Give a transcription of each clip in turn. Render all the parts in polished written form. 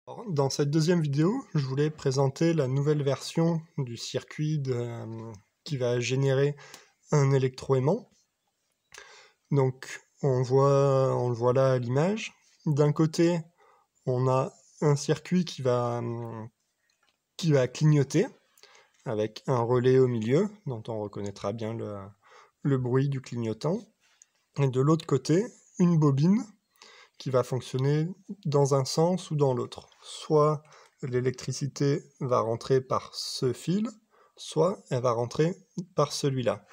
Alors, dans cette deuxième vidéo, je voulais présenter la nouvelle version du circuit qui va générer un électroaimant. Donc on le voit là à l'image. D'un côté, on a un circuit qui va clignoter avec un relais au milieu, dont on reconnaîtra bien le bruit du clignotant. Et de l'autre côté, une bobine qui va fonctionner dans un sens ou dans l'autre. Soit l'électricité va rentrer par ce fil, soit elle va rentrer par celui-là.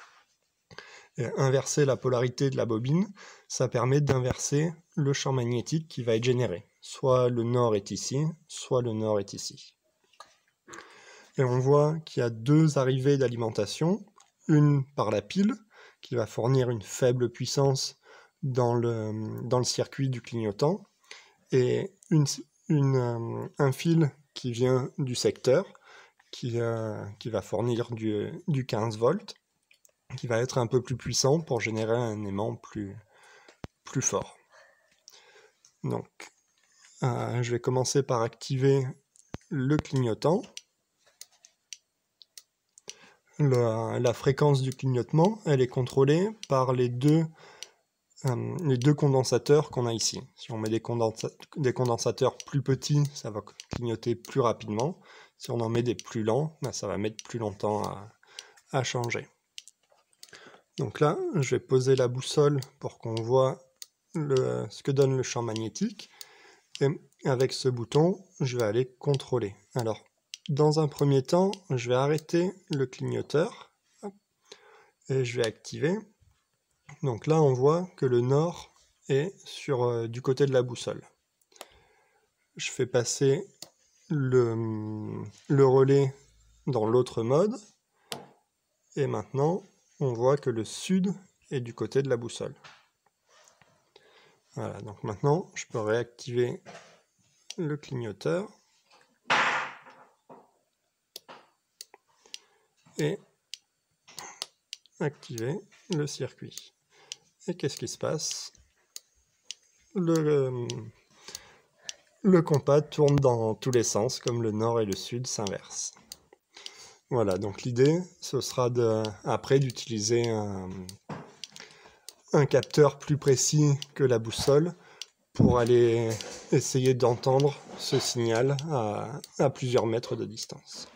Et inverser la polarité de la bobine, ça permet d'inverser le champ magnétique qui va être généré. Soit le nord est ici, soit le nord est ici. Et on voit qu'il y a deux arrivées d'alimentation, une par la pile, qui va fournir une faible puissance dans le circuit du clignotant, et un fil qui vient du secteur, qui va fournir du 15 volts, qui va être un peu plus puissant pour générer un aimant plus fort. Donc, je vais commencer par activer le clignotant. La fréquence du clignotement, elle est contrôlée par les deux condensateurs qu'on a ici. Si on met des condensateurs plus petits, ça va clignoter plus rapidement. Si on en met des plus lents, ça va mettre plus longtemps à changer. Donc là, je vais poser la boussole pour qu'on voit ce que donne le champ magnétique. Et avec ce bouton, je vais aller contrôler. Alors, dans un premier temps, je vais arrêter le clignoteur et je vais activer. Donc là, on voit que le nord est du côté de la boussole. Je fais passer le relais dans l'autre mode. Et maintenant, on voit que le sud est du côté de la boussole. Voilà, donc maintenant, je peux réactiver le clignoteur. Et activer le circuit. Et qu'est-ce qui se passe? Le compas tourne dans tous les sens, comme le nord et le sud s'inversent. Voilà, donc l'idée, ce sera après d'utiliser un capteur plus précis que la boussole pour aller essayer d'entendre ce signal à plusieurs mètres de distance.